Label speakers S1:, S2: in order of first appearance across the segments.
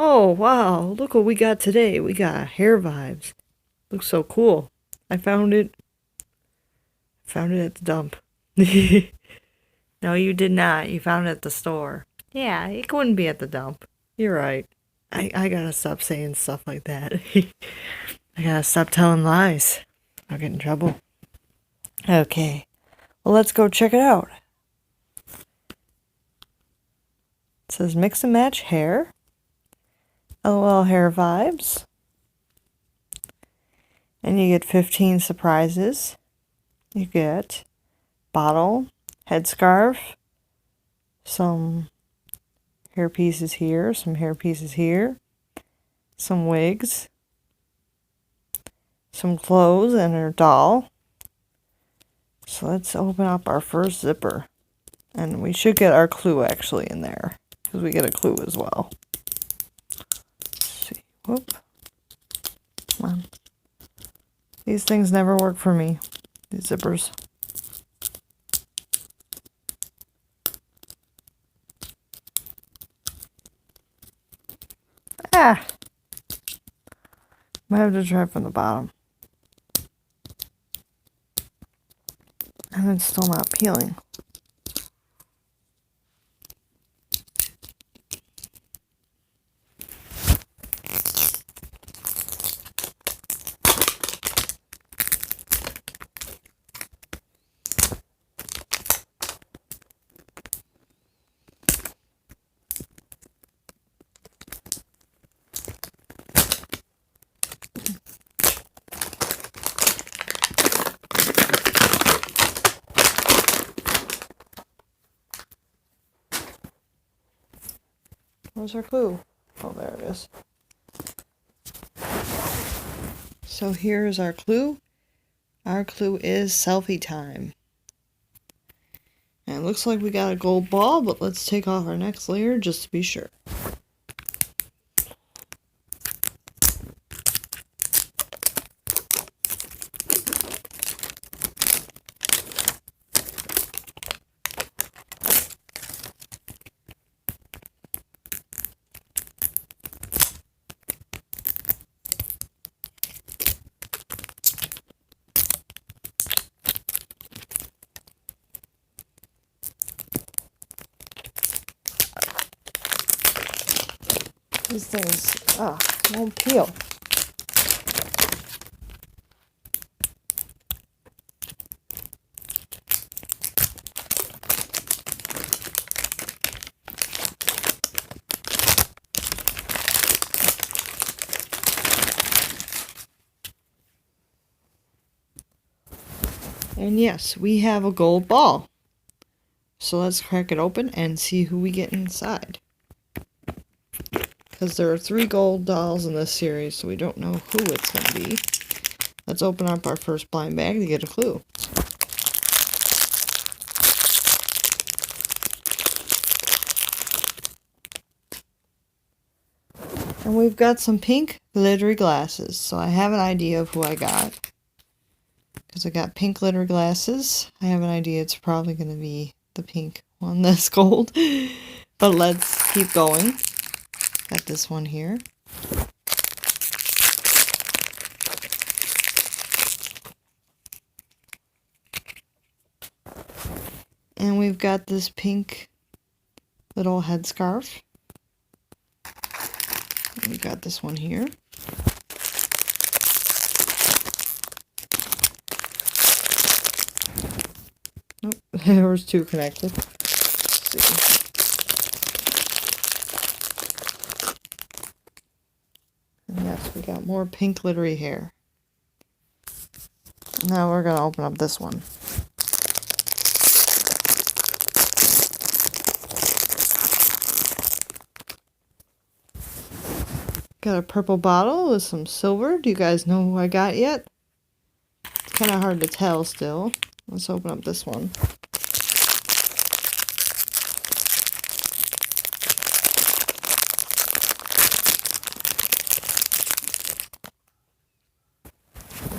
S1: Oh, wow. Look what we got today. We got hair vibes. Looks so cool. I found it. Found it at the dump. No, you did not. You found it at the store. Yeah, it couldn't be at the dump. You're right. I gotta stop saying stuff like that. I gotta stop telling lies. I'll get in trouble. Okay. Well, let's go check it out. It says mix and match hair. LOL hair vibes. And you get 15 surprises. You get bottle, headscarf, some hair pieces here, some hair pieces here, some wigs, some clothes, and her doll. So let's open up our first zipper. And we should get our clue actually in there, because we get a clue as well. Let's see. Whoop. Come on. These things never work for me, these zippers. Ah! Might have to try from the bottom. And it's still not peeling. Where's our clue? Oh, there it is. So here's our clue. Our clue is selfie time. And it looks like we got a gold ball, but let's take off our next layer just to be sure. These things, won't peel. And yes, we have a gold ball. So let's crack it open and see who we get inside. Because there are 3 gold dolls in this series, so we don't know who it's going to be. Let's open up our first blind bag to get a clue. And we've got some pink glittery glasses, so I have an idea of who I got. Because I got pink glitter glasses. I have an idea it's probably going to be the pink one that's gold. But let's keep going. Got this one here. And we've got this pink little headscarf. We've got this one here. Nope, there was 2 connected. Let's see. And yes, we got more pink glittery hair. Now we're going to open up this one. Got a purple bottle with some silver. Do you guys know who I got yet? It's kind of hard to tell still. Let's open up this one.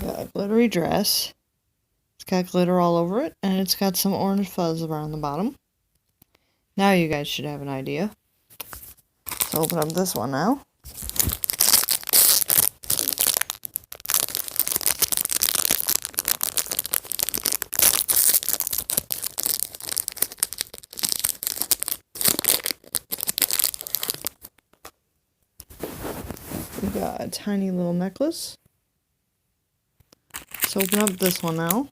S1: Got a glittery dress. It's got glitter all over it, and it's got some orange fuzz around the bottom. Now you guys should have an idea. Let's open up this one now. got a tiny little necklace. Let's open up this one now.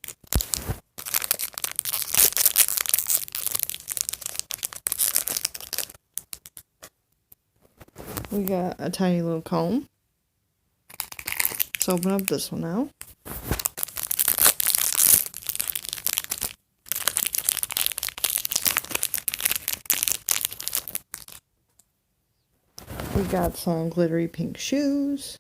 S1: We got a tiny little comb. Let's open up this one now. We got some glittery pink shoes.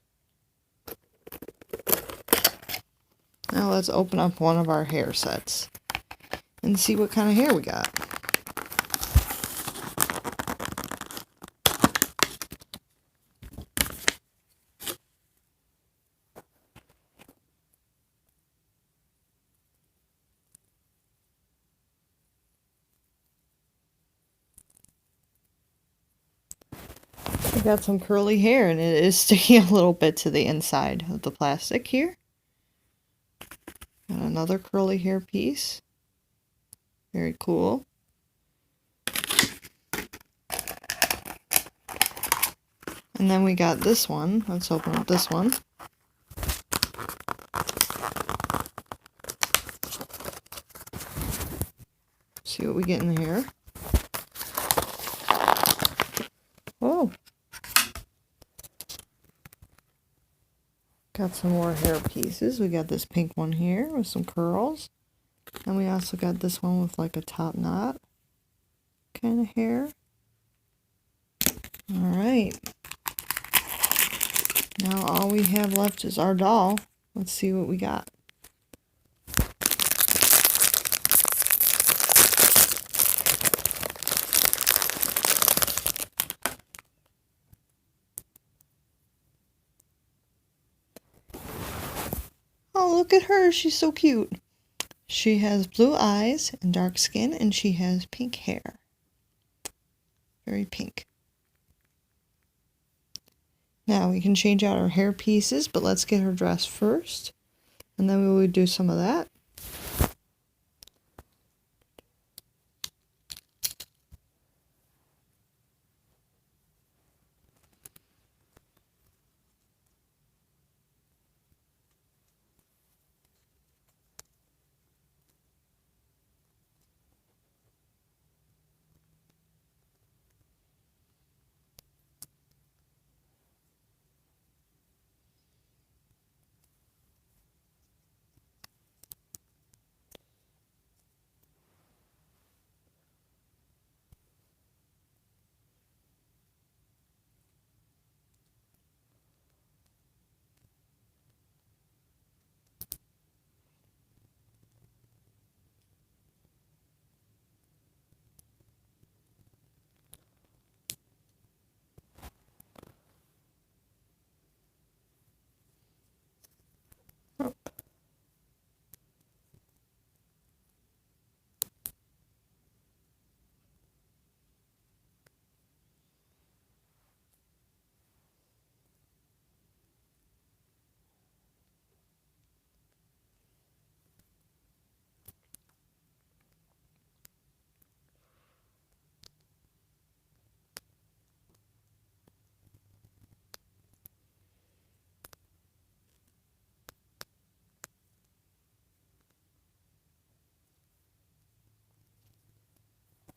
S1: Now let's open up one of our hair sets and see what kind of hair we got. I got some curly hair and it is sticking a little bit to the inside of the plastic here. Got another curly hair piece. Very cool. And then we got this one. Let's open up this one. See what we get in here. Oh! Got some more hair pieces. We got this pink one here with some curls. And we also got this one with like a top knot kind of hair. Alright. Now all we have left is our doll. Let's see what we got. Oh, look at her. She's so cute. She has blue eyes and dark skin, and she has pink hair. Very pink. Now we can change out our hair pieces, but let's get her dressed first. And then we will do some of that.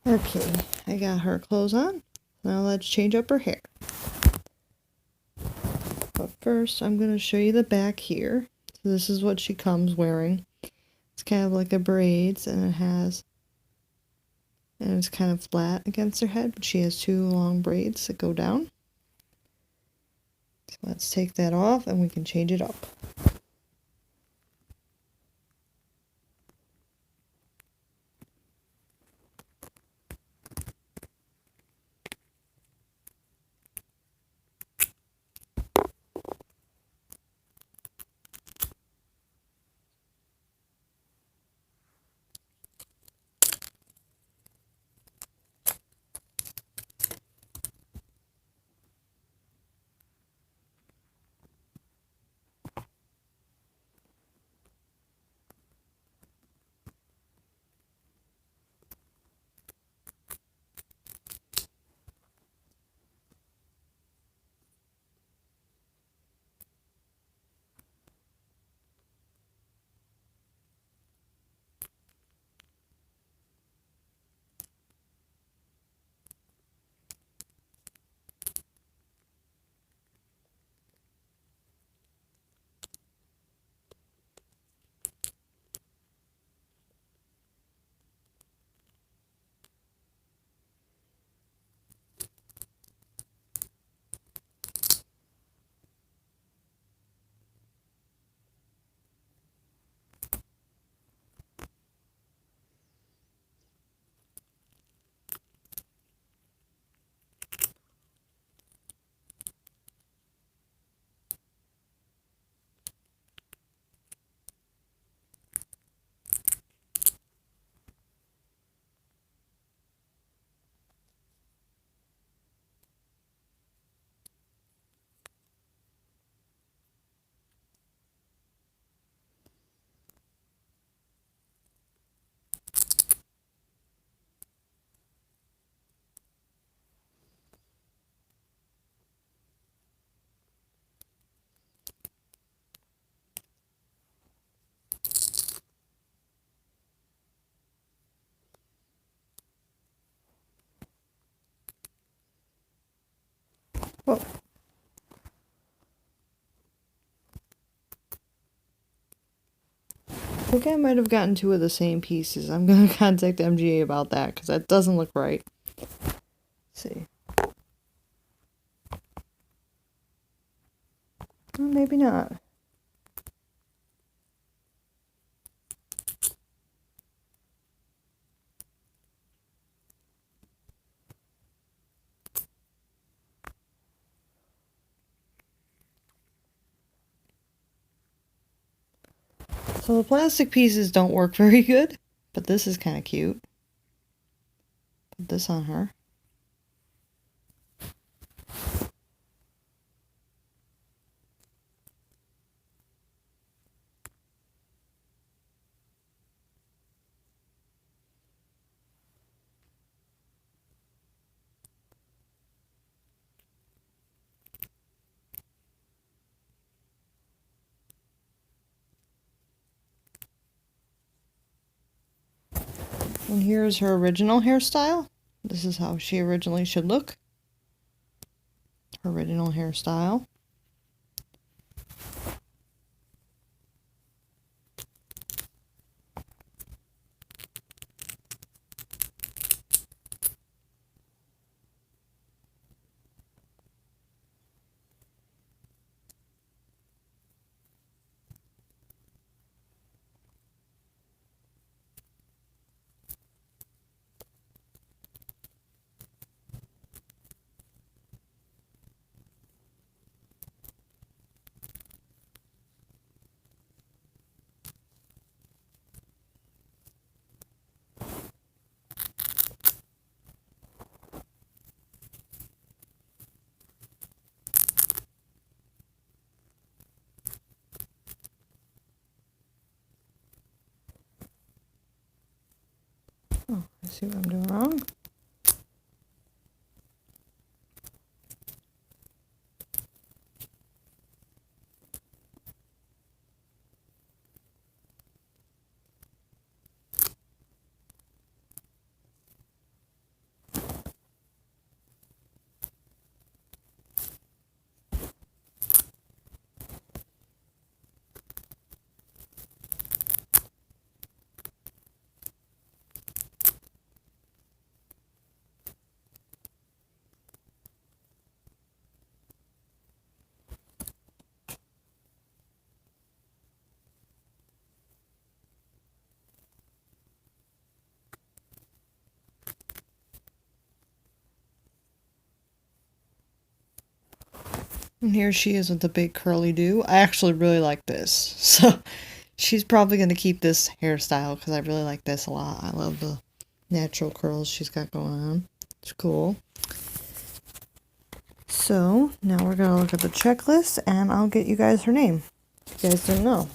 S1: Okay, I got her clothes on. Now let's change up her hair. But first, I'm going to show you the back here. So this is what she comes wearing. It's kind of like a braids, and it's kind of flat against her head, but she has two long braids that go down. So let's take that off, and we can change it up. think I might have gotten 2 of the same pieces. I'm gonna contact MGA about that because that doesn't look right. Let's see. Well, maybe not. So the plastic pieces don't work very good, but this is kind of cute. Put this on her. And here's her original hairstyle. This is how she originally should look. Her original hairstyle. Oh, I see what I'm doing wrong. And here she is with the big curly do. I actually really like this. So she's probably going to keep this hairstyle because I really like this a lot. I love the natural curls she's got going on. It's cool. So now we're going to look at the checklist and I'll get you guys her name. If you guys didn't know.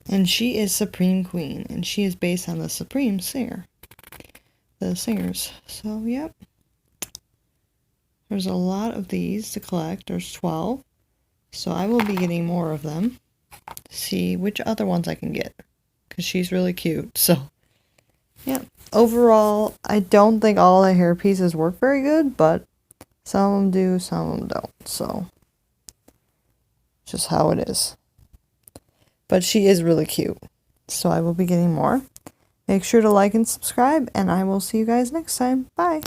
S1: And she is Supreme Queen, and she is based on the Supreme Singer. The singers. So, yep. There's a lot of these to collect. There's 12. So I will be getting more of them. To see which other ones I can get. Because she's really cute. So, yeah. Overall, I don't think all the hair pieces work very good, but some of them do, some of them don't. So, just how it is. But she is really cute. So I will be getting more. Make sure to like and subscribe, and I will see you guys next time. Bye.